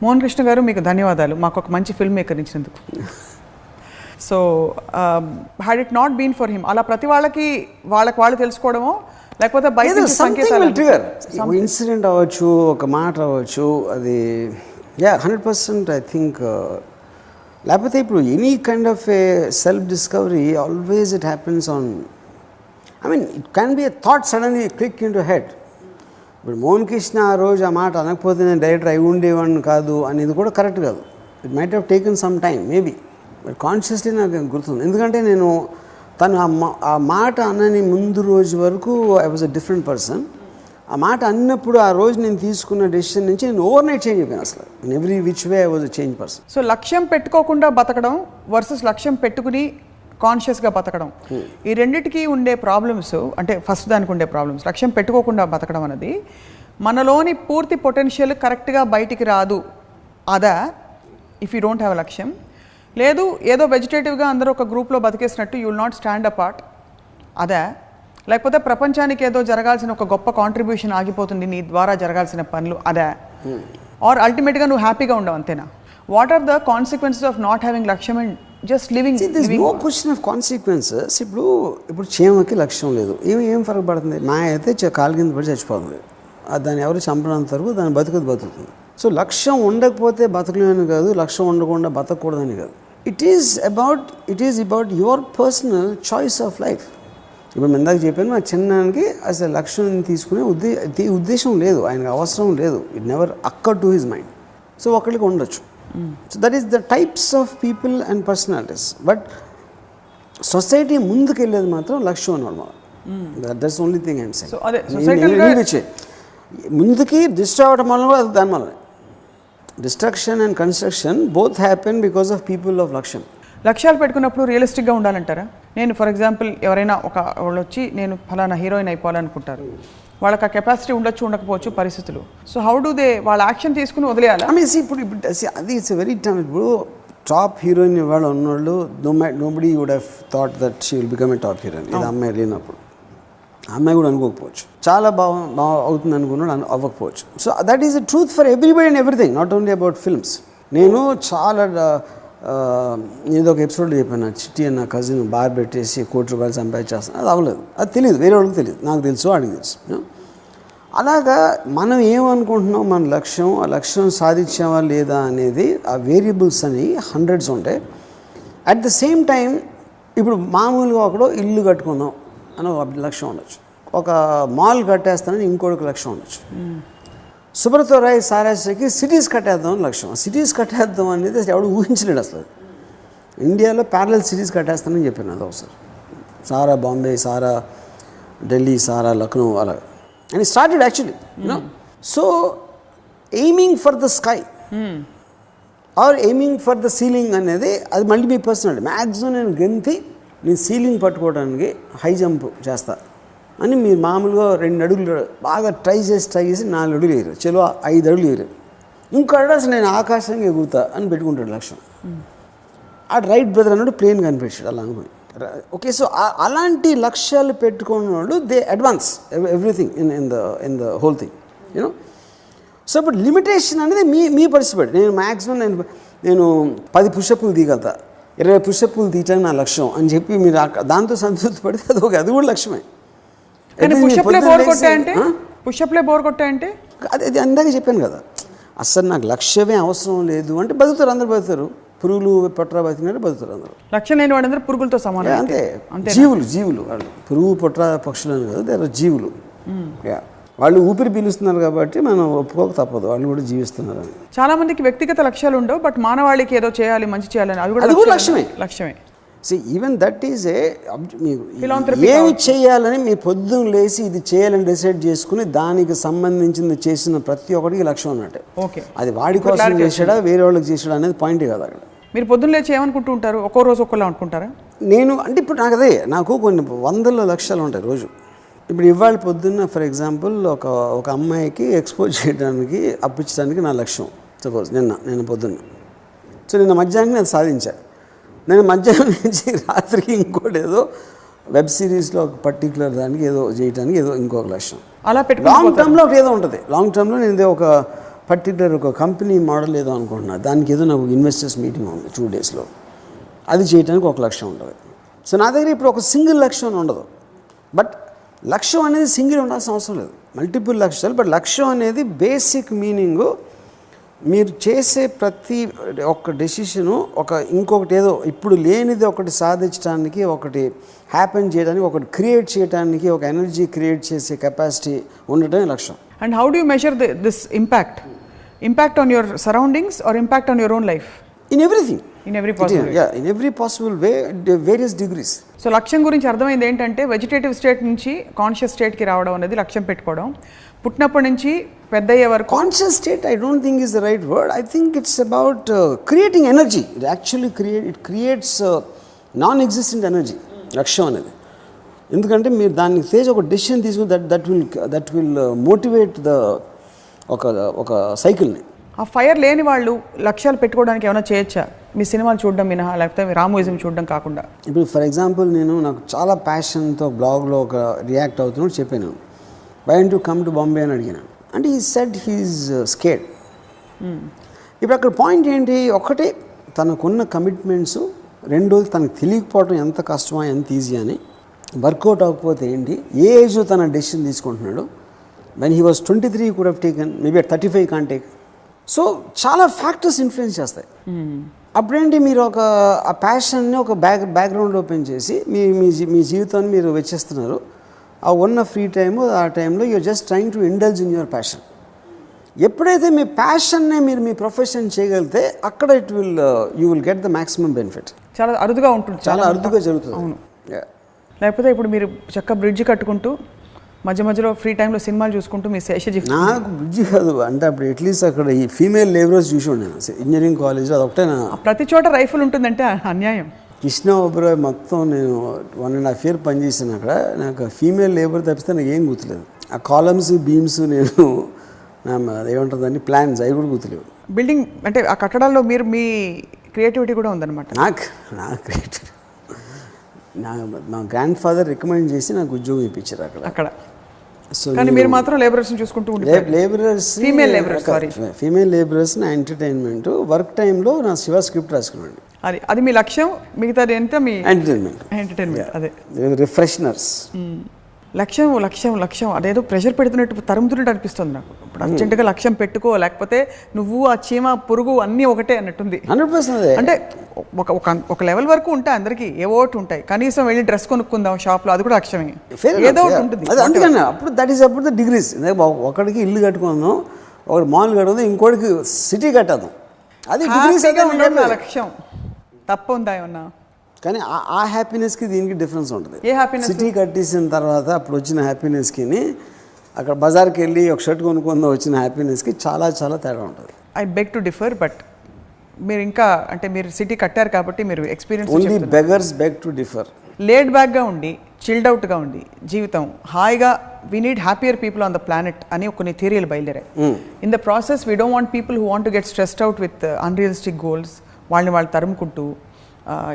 మోహన్ కృష్ణ గారు, మీకు ధన్యవాదాలు మాకు ఒక మంచి ఫిల్మ్ మేకర్ ఇచ్చినందుకు. So had it not been for him, అలా ప్రతి వాళ్ళకి వాళ్ళు తెలుసుకోవడమో లేకపోతే బయట ఇన్సిడెంట్ అవ్వచ్చు, ఒక మాట అవ్వచ్చు, అది 100% ఐ థింక్. లేకపోతే ఇప్పుడు any kind of a self discovery always it happens on, I mean it can be a thought suddenly click in to head. ఇప్పుడు మోహన్ కృష్ణ ఆ రోజు ఆ మాట అనకపోతే నేను డైరెక్టర్ అయి ఉండేవాడిని కాదు అనేది కూడా కరెక్ట్ కాదు. It might have taken some time maybe, but consciously నాకు గుర్తుంది. ఎందుకంటే నేను తను ఆ మాట అనని ముందు రోజు వరకు I was a different person. ఆ మాట అన్నప్పుడు ఆ రోజు నేను తీసుకున్న డెసిషన్ నుంచి నేను ఓవర్ నైట్ చేంజ్ అయిపోయాను అసలు. In every which way I was a change person. So లక్ష్యం పెట్టుకోకుండా బతకడం వర్సెస్ లక్ష్యం పెట్టుకుని కాన్షియస్గా బతకడం, ఈ రెండిటికి ఉండే ప్రాబ్లమ్స్, అంటే ఫస్ట్ దానికి ఉండే ప్రాబ్లమ్స్, లక్ష్యం పెట్టుకోకుండా బతకడం అనేది మనలోని పూర్తి పొటెన్షియల్ కరెక్ట్గా బయటికి రాదు. అదా if you don't have a లక్ష్యం, లేదు ఏదో వెజిటేటివ్గా అందరూ ఒక గ్రూప్లో బతికేసినట్టు you will not stand apart, అదా లేకపోతే ప్రపంచానికి ఏదో జరగాల్సిన ఒక గొప్ప కాంట్రిబ్యూషన్ ఆగిపోతుంది నీ ద్వారా జరగాల్సిన పనులు, అదా ఆర్ అల్టిమేట్గా నువ్వు హ్యాపీగా ఉండవు, అంతేనా? What are the consequences of not having లక్ష్యం and just living? No question of consequences. ఇప్పుడు చీమకి లక్ష్యం లేదు, ఏం ఫరక పడుతుంది? మా అయితే కాలు కింద పడి చచ్చిపోతుంది, దాన్ని ఎవరు చంపనంత వరకు దాన్ని బతుకుతుంది. సో లక్ష్యం ఉండకపోతే బతకలేని కాదు, లక్ష్యం ఉండకుండా బతకూడదని కాదు. It is about your personal choice of life. ఇప్పుడు మేము ఇందాక చెప్పాను, మా చిన్నానికి అసలు లక్ష్యం తీసుకునే ఉద్దేశం లేదు, ఆయనకు అవసరం లేదు. It never అక్కర్ to his mind. So ఒకరికి ఉండొచ్చు. So that is the types of people and personalities. But society ముందుకు వెళ్ళేది మాత్రం లక్ష్యం అన్నమాట. That's only thing I'm saying. ముందుకి డిస్ట్రాయ్ అవ్వడం వల్ల దాని వల్ల destruction and construction both happen because of people of లక్ష్యం. లక్ష్యాలు పెట్టుకున్నప్పుడు రియలిస్టిక్గా ఉండాలంటారా? నేను ఫర్ ఎగ్జాంపుల్ ఎవరైనా వాళ్ళు వచ్చి నేను ఫలానా హీరోయిన్ అయిపోవాలనుకుంటారు, వాళ్ళకి ఆ కెపాసిటీ ఉండొచ్చు ఉండకపోవచ్చు పరిస్థితులు. సో హౌ డూ దే వాళ్ళ యాక్షన్ తీసుకుని వదిలేయాలా? ఇప్పుడు అది ఇట్స్ వెరీ టైమ్. ఇప్పుడు టాప్ హీరోయిన్ ఇవాళ ఉన్నవాళ్ళు nobody would have thought that she will become a top heroine. ఇది అమ్మాయి లేనప్పుడు అమ్మాయి కూడా అనుకోకపోవచ్చు, చాలా బాగా అవుతుంది అనుకున్నాడు, అవ్వకపోవచ్చు. So that is the truth for everybody and everything, not only about films. నేను చాలా ఏదో ఒక ఎపిసోడ్లో చెప్పాను, చిట్టి అన్న కజిన్ బార్ పెట్టేసి ₹1,00,00,000 సంపాదించేస్తాను. అది అవ్వలేదు, అది తెలియదు, వేరే వాళ్ళకి తెలియదు, నాకు తెలుసు, వాడికి తెలుసు. అలాగా మనం ఏమనుకుంటున్నాం, మన లక్ష్యం, ఆ లక్ష్యం సాధించామా లేదా అనేది ఆ వేరియబుల్స్ అని హండ్రెడ్స్ ఉంటాయి. అట్ ద సేమ్ టైం ఇప్పుడు మామూలుగా ఒకడు ఇల్లు కట్టుకుందాం అని ఒక లక్ష్యం ఉండొచ్చు, ఒక మాల్ కట్టేస్తానని ఇంకోటి లక్ష్యం ఉండొచ్చు. సుబ్రతో రాయ్ సారాశ్రీకి సిటీస్ కట్టేద్దాం అని లక్ష్యం. సిటీస్ కట్టేద్దాం అనేది ఎవడు ఊహించలేడు అసలు. ఇండియాలో ప్యారలల్ సిటీస్ కట్టేస్తానని చెప్పాను అది ఒకసారి. సారా బాంబే, సారా ఢిల్లీ, సారా లక్నో, అలా. And started actually you know. So aiming for the sky are aiming for the ceiling అనేది అది మళ్ళీ మీ పర్సనాలిటీ. మ్యాక్సిమం నేను సీలింగ్ పట్టుకోవడానికి హై జంప్ చేస్తా అని మీరు మామూలుగా 2 అడుగులు బాగా ట్రై చేసి 4 అడుగులు వేయరు, చలో 5 అడుగులు వేయరు. ఇంకో అసలు నేను ఆకాశంగా ఎగురుతా అని పెట్టుకుంటాడు లక్ష్యం. ఆ రైట్ బ్రదర్ అన్నాడు ప్లేన్ కనిపించాడు అలా అనుకుని. ఓకే, సో అలాంటి లక్ష్యాలు పెట్టుకున్న వాళ్ళు they advance everything in the whole thing you know. So ఇప్పుడు లిమిటేషన్ అనేది మీ పరిస్థితి. నేను మ్యాక్సిమం నేను 10 పుషప్లు తీయగలుగుతా, 20 పుషప్లు తీయటానికి నా లక్ష్యం అని చెప్పి మీరు దాంతో సంతృప్తి పడితే అది కూడా లక్ష్యమే. పుషప్లే బోర్ కొట్టాయంటే అది అందాక చెప్పాను కదా, అసలు నాకు లక్ష్యమే అవసరం లేదు అంటే బతుకుతారు, అందరు బతుకుతారు. పురుగులు పొట్ర బతికినట్టు బతుకుతారు అందరూ. లక్ష్యం లేని వాడందరూ పురుగులతో సమానం. అంతే, జీవులు వాళ్ళు పురుగు పొట్ర పక్షులని కాదు, దేర్ ఆర్ జీవులు. వాళ్ళు ఊపిరి పీలుస్తున్నారు కాబట్టి మనం ఒప్పుకోక తప్పదు, వాళ్ళు కూడా జీవిస్తున్నారు అని. చాలా మందికి వ్యక్తిగత లక్ష్యాలు ఉండవు, బట్ మానవాళికి ఏదో చేయాలి, మంచి చేయాలని అది కూడా లక్ష్యమే. సో ఈవెన్ దట్ ఈజ్ ఏమి చేయాలని మీ పొద్దున్న లేసి ఇది చేయాలని డిసైడ్ చేసుకుని దానికి సంబంధించింది చేసిన ప్రతి ఒక్కటికి లక్ష్యం అన్నట్టే. ఓకే, అది వాడి కోసం చేసాడా వేరే వాళ్ళకి చేసాడా అనేది పాయింటే కదా అక్కడ. మీరు పొద్దున్న లేచి ఏమనుకుంటూ ఉంటారు? ఒక్కో రోజు ఒక్కలా అనుకుంటారా? నేను అంటే ఇప్పుడు నాకు కొన్ని 100 లక్ష్యాలు ఉంటాయి రోజు. ఇప్పుడు ఇవాళ పొద్దున్న ఫర్ ఎగ్జాంపుల్ ఒక అమ్మాయికి ఎక్స్పోజ్ చేయడానికి అప్పించడానికి నా లక్ష్యం. సపోజ్ నిన్న పొద్దున్న, సో నిన్న మధ్యాహ్నం నేను సాధించాను. నేను మధ్యాహ్నం నుంచి రాత్రికి ఇంకోటి ఏదో వెబ్ సిరీస్లో ఒక పర్టికులర్ దానికి ఏదో చేయడానికి ఏదో ఇంకొక లక్ష్యం. అలా లాంగ్ టర్మ్లో ఒకటి ఏదో ఉంటుంది. లాంగ్ టర్మ్లో నేను ఒక పర్టికులర్ ఒక కంపెనీ మోడల్ ఏదో అనుకుంటున్నాను, దానికి ఏదో నాకు ఇన్వెస్టర్స్ మీటింగ్ ఉంది 2 డేస్లో, అది చేయడానికి ఒక లక్ష్యం ఉంటుంది. సో నా దగ్గర ఇప్పుడు ఒక సింగిల్ లక్ష్యం ఉండదు. బట్ లక్ష్యం అనేది సింగిల్ ఉండాల్సిన అవసరం లేదు, మల్టిపుల్ లక్ష్యాలు. బట్ లక్ష్యం అనేది బేసిక్ మీనింగు మీరు చేసే ప్రతి ఒక్క డెసిషను ఇంకొకటి ఏదో ఇప్పుడు లేనిది ఒకటి సాధించడానికి, ఒకటి హ్యాపెన్ చేయడానికి, ఒకటి క్రియేట్ చేయడానికి, ఒక ఎనర్జీ క్రియేట్ చేసే కెపాసిటీ ఉండటమే లక్ష్యం. And how do you measure this impact on your surroundings or impact on your own life? In everything. In every possible in every possible way, various degrees. So లక్ష్యం గురించి అర్థమైంది ఏంటంటే vegetative state నుంచి conscious స్టేట్కి రావడం అనేది లక్ష్యం పెట్టుకోవడం, పుట్టినప్పటి నుంచి పెద్ద అయ్యే వరకు. Conscious state I don't think is the right word. I think it's about creating energy. It actually creates non existent energy లక్ష్యం అనేది. ఎందుకంటే మీరు దాన్ని చేసి ఒక డెసిషన్ తీసుకుని దట్ విల్ మోటివేట్ ద ఒక సైకిల్ని. ఆ ఫైర్ లేని వాళ్ళు లక్ష్యాలు పెట్టుకోవడానికి ఏమైనా చేయొచ్చా? మీ సినిమాలు చూడడం మినహా, లేకపోతే రామోయిజం చూడడం కాకుండా? ఇప్పుడు ఫర్ ఎగ్జాంపుల్ నేను నాకు చాలా ప్యాషన్తో బ్లాగ్లో ఒక రియాక్ట్ అవుతున్నట్టు చెప్పాను, why to come to Bombay అని అడిగాను. అంటే ఈ సెడ్ హీఈస్ స్కేర్డ్. ఇప్పుడు అక్కడ పాయింట్ ఏంటి, ఒకటి తనకున్న కమిట్మెంట్స్, రెండోది తనకు తెలియకపోవడం ఎంత కష్టమా ఎంత ఈజీ అని, వర్కౌట్ అవ్వకపోతే ఏంటి, ఏ ఏజ్లో తన డెసిషన్ తీసుకుంటున్నాడు. When he was 23 could have taken, maybe at 35 can't take. So చాలా ఫ్యాక్టర్స్ ఇన్ఫ్లుయెన్స్ చేస్తాయి. అప్పుడేంటి మీరు ఆ ప్యాషన్ని ఒక బ్యాక్గ్రౌండ్ ఓపెన్ చేసి మీ జీవితాన్ని మీరు వెచ్చిస్తున్నారు. ఆ ఉన్న ఫ్రీ టైము ఆ టైంలో you're just trying to indulge in your passion. ఎప్పుడైతే మీ ప్యాషన్నే మీరు మీ ప్రొఫెషన్ చేయగలిగితే అక్కడ you will get the maximum benefit. చాలా అరుదుగా ఉంటుంది, చాలా అరుదుగా జరుగుతుంది. అవును. లేకపోతే ఇప్పుడు మీరు చక్క బ్రిడ్జ్ కట్టుకుంటూ మధ్య మధ్యలో ఫ్రీ టైంలో సినిమాలు చూసుకుంటూ మీ శేషజీ. నాకు బ్రిడ్జ్ కాదు అంటే అప్పుడు అట్లీస్ట్ అక్కడ ఈ ఫీమేల్ లేబరర్స్ చూసి ఉన్నాను ఇంజనీరింగ్ కాలేజ్లో. అదొకటే ప్రతి చోట రైఫిల్ ఉంటుందంటే అన్యాయం. కృష్ణ ఒబరాయ్ మొత్తం నేను 1.5 year పనిచేసాను అక్కడ. నాకు ఫీమేల్ లేబర్ తప్పిస్తే నాకు ఏం గుర్తులేదు. ఆ కాలమ్స్ బీమ్స్ నేను ఏమంటుందని ప్లాన్స్ అవి కూడా గుర్తులేవు. బిల్డింగ్ అంటే ఆ కట్టడాల్లో మీరు మీ క్రియేటివిటీ కూడా ఉందన్నమాట. నాకు క్రియేటివిటీ మా గ్రాండ్ ఫాదర్ రికమెండ్ చేసి నాకు ఉద్యోగం ఇప్పించారు అక్కడ. సో కానీ మీరు మాత్రం లేబరర్స్ని చూసుకుంటూ ఫీమేల్ లేబరర్స్ నా ఎంటర్టైన్మెంట్ వర్క్ టైంలో నా శివ స్క్రిప్ట్ రాసుకున్నాను. అది మీ లక్ష్యం, మిగతాది ఎంత మీ ఎంటర్టైన్మెంట్. అదే రిఫ్రెషనర్స్. లక్ష్యం లక్ష్యం లక్ష్యం అదేదో ప్రెషర్ పెడుతున్నట్టు తరుముతున్నట్టు అనిపిస్తుంది నాకు. ఇప్పుడు అర్జెంటుగా లక్ష్యం పెట్టుకో, లేకపోతే నువ్వు ఆ చీమ పురుగు అన్నీ ఒకటే అన్నట్టుంది. 100%. అంటే ఒక లెవెల్ వరకు ఉంటాయి అందరికీ, ఏవోటి ఉంటాయి. కనీసం వెళ్ళి డ్రెస్ కొనుక్కుందాం షాప్లో, అది కూడా లక్ష్యమే. ఏదో ఒకటి ఉంటుంది. అందుకని అప్పుడు ద డిగ్రీస్. ఒకడికి ఇల్లు కట్టుకుందాం, ఒకటి మాల్ కట్టుకుందాం, ఇంకోటికి సిటీ కట్టదాం. అది డిగ్రీస్ నా లక్ష్యం. తప్ప ఉందా ఏమన్నా? కానీ ఆ హ్యాపీనెస్కి దీనికి డిఫరెన్స్ ఉంటుంది. ఏ హ్యాపీనెస్? సిటీ కట్టేసిన తర్వాత అప్పుడు వచ్చిన హ్యాపీనెస్కి అక్కడ బజార్కి వెళ్ళి ఒక షర్ట్ కొనుక్కుందాం వచ్చిన హ్యాపీనెస్కి చాలా చాలా తేడా ఉంటుంది. I beg to differ, but మీరు ఇంకా అంటే మీరు సిటీ కట్టారు కాబట్టి మీరు experience. Only beggars beg to differ. Laid బ్యాక్గా ఉండి, చిల్డ్ అవుట్గా ఉండి జీవితం హాయిగా, we need happier people on the planet అని కొన్ని థియరీలు బయలుదేరాయి. In the process we don't want people who want to get stressed out with unrealistic goals. వాళ్ళు తరుముకుంటూ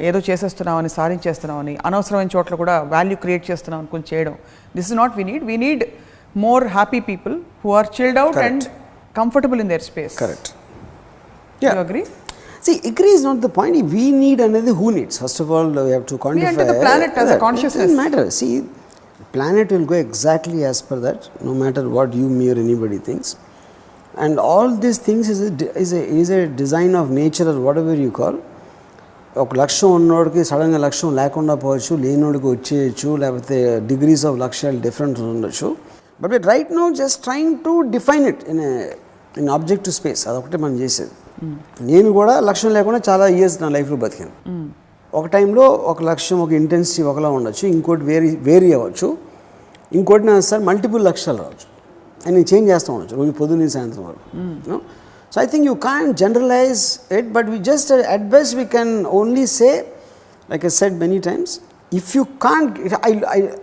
ఏదో చేసేస్తున్నామని, సాధించేస్తున్నామని, అనవసరమైన చోట్ల కూడా వాల్యూ క్రియేట్ చేస్తున్నాం అనుకుని చేయడం. This is not we need more happy people who are chilled out. Correct. And comfortable in their space. Correct. Yeah. You agree? See, agree is not the point. We need another who needs. First of all, we have to quantify. We enter the planet as a consciousness. It doesn't matter. See, planet will go exactly as per that, no matter what you, me or anybody thinks. And all these things is a design of nature or whatever you call. ఒక లక్ష్యం ఉన్నోడికి సడన్గా లక్ష్యం లేకుండా పోవచ్చు, లేనోడికి వచ్చేయచ్చు, లేకపోతే degrees of లక్ష్యాలు డిఫరెంట్ ఉండొచ్చు. But wheat right now just trying to define it in objective space. అదొకటి మనం చేసేది. నేను కూడా లక్ష్యం లేకుండా చాలా ఇయర్స్ నా లైఫ్లో బతికాను. ఒక టైంలో ఒక లక్ష్యం, ఒక ఇంటెన్సిటీ ఒకలా ఉండొచ్చు, ఇంకోటి వేరీ అవ్వచ్చు, ఇంకోటి నా సార్ మల్టిపుల్ లక్ష్యాలు రావచ్చు. అండ్ నేను చేంజ్ చేస్తూ ఉండొచ్చు రోజు పొద్దున్న సాయంత్రం వరకు. So I think you can't generalize it, but we just at best we can only say, like I said many times, if you can't,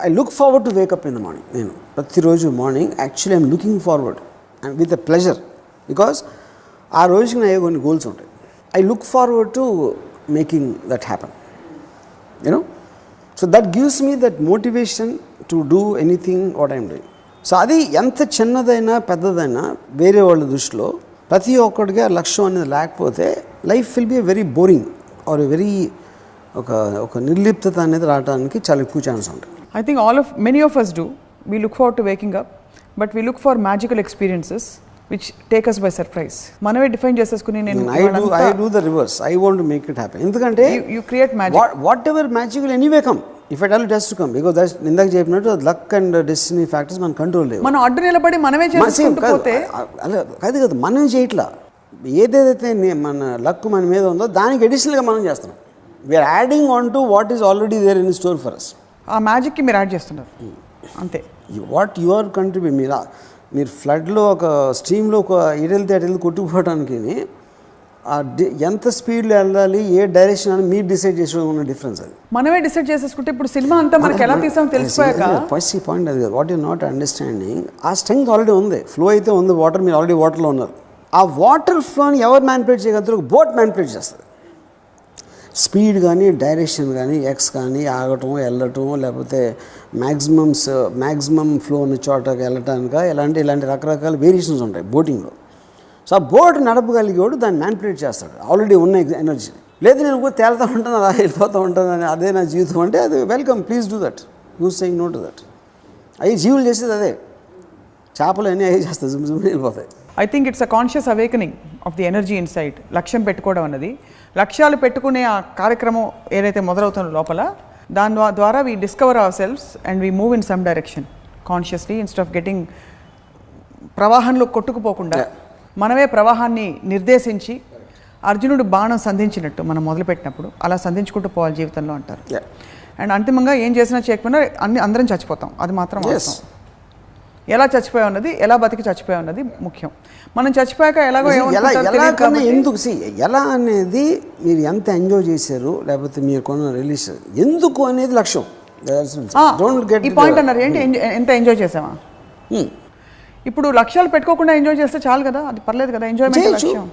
I look forward to wake up in the morning. నేను ప్రతిరోజు morning actually I'm looking forward and with a pleasure, because ఆ రోజుకి నా కొన్ని goals ఉంటాయి. I look forward to making that happen, you know. So that gives me that motivation to do anything what I'm doing. So అది ఎంత చిన్నదైనా పెద్దదైనా వేరే వాళ్ళ దృష్టిలో ప్రతి ఒక్కడికి ఆ లక్ష్యం అనేది లేకపోతే life will be very boring or very ఒక నిర్లిప్తత అనేది రావడానికి చాలా ఎక్కువ ఛాన్స్ ఉంటుంది. I think many of us do. We look forward to waking up, but we look for magical experiences which take us by surprise. మనమే define చేసేసుకుని I do the reverse. I want to make it happen. ఎందుకంటే you create magic. Whatever magic will anyway come. If I tell it has to come, because that's ఇందాక చెప్పినట్టు luck and destiny factors మన control లేవు. మనం అడ్డు నిలబడి మనమే చేసుకుంటూ పోతే కాదు మనం చేయట్లా. ఏదైతే మన లక్ మన మీద ఉందో దానికి అడిషనల్గా మనం చేస్తున్నాం. We're adding on to what is already there in store for us. ఆ మ్యాజిక్కి మీరు యాడ్ చేస్తున్నారు అంతే. వాట్ యువర్ కంట్రిబ్యూట్ మీరు ఫ్లడ్లో ఒక స్ట్రీమ్లో ఒక ఎటెళ్తే కొట్టుకుపోవడానికి ఎంత స్పీడ్లో వెళ్ళాలి, ఏ డైరెక్షన్ అని మీరు డిసైడ్ చేసుకోవడం ఉన్న డిఫరెన్స్ అది. మనమే డిసైడ్ చేసేసుకుంటే ఇప్పుడు సినిమా అంతా మనకి ఎలా తీసామో తెలిసిపోయాక ఫస్ట్ పాయింట్ అది. వాట్ యు నాట్ అండర్స్టాండింగ్, ఆ స్ట్రెంగ్త్ ఆల్రెడీ ఉంది, ఫ్లో అయితే ఉంది, వాటర్ మీరు ఆల్రెడీ వాటర్లో ఉన్నారు. ఆ వాటర్ ఫ్లోని ఎవరు మ్యానిపులేట్ చేయగలుగుతారు? బోట్ మ్యానిపులేట్ చేస్తుంది. స్పీడ్ కానీ డైరెక్షన్ కానీ ఎక్స్ కానీ ఆగటం వెళ్ళటం లేకపోతే మ్యాక్సిమం ఫ్లో ఉన్న చోటకి వెళ్ళటానికి ఇలాంటి రకరకాల వేరియేషన్స్ ఉంటాయి బోటింగ్లో. సో ఆ బోట్ నడపగలిగేవాడు దాన్ని మ్యానిపులేట్ చేస్తాడు ఆల్రెడీ ఉన్న ఎనర్జీ. లేదు నేను కూడా తేలుతూ ఉంటాను, అలా వెళ్ళిపోతూ ఉంటాను అని అదే నా జీవితం అంటే అది welcome, please do that, use saying no to that. అవి జీవులు చేసేది అదే. చేపలు అన్నీ అవి చేస్తాయి, జుమ్ వెళ్ళిపోతాయి. I think it's a conscious awakening of the energy in side. లక్ష్యం పెట్టుకోవడం అన్నది, లక్ష్యాలు పెట్టుకునే ఆ కార్యక్రమం ఏదైతే మొదలవుతుందో లోపల, దాని ద్వారా we discover our selfs and we move in some direction consciously instead of getting ప్రవాహంలో కొట్టుకుపోకుండా మనమే ప్రవాహాన్ని నిర్దేశించి అర్జునుడు బాణం సంధించినట్టు మనం మొదలుపెట్టినప్పుడు అలా సంధించుకుంటూ పోవాలి జీవితంలో అంటారు. అండ్ అంతిమంగా ఏం చేసినా చేయకపోయినా అందరం చచ్చిపోతాం, అది మాత్రం వాస్తవం. ఎలా చచ్చిపోయా ఉన్నది, ఎలా బతికి చచ్చిపోయా ఉన్నది ముఖ్యం. మనం చచ్చిపోయాక ఎలాగో ఎందుకు ఎలా అనేది మీరు ఎంత ఎంజాయ్ చేశారు లేకపోతే మీరు కొన్న రిలీజ్ ఎందుకు అనేది లక్ష్యం. ఈ పాయింట్ అన్నారు ఏంటి, ఎంత ఎంజాయ్ చేసామా? ఇప్పుడు లక్ష్యాలు పెట్టుకోకుండా ఎంజాయ్ చేస్తే చాలు కదా, అది పర్లేదు కదా, ఎంజాయ్మెంట్ లక్ష్యం.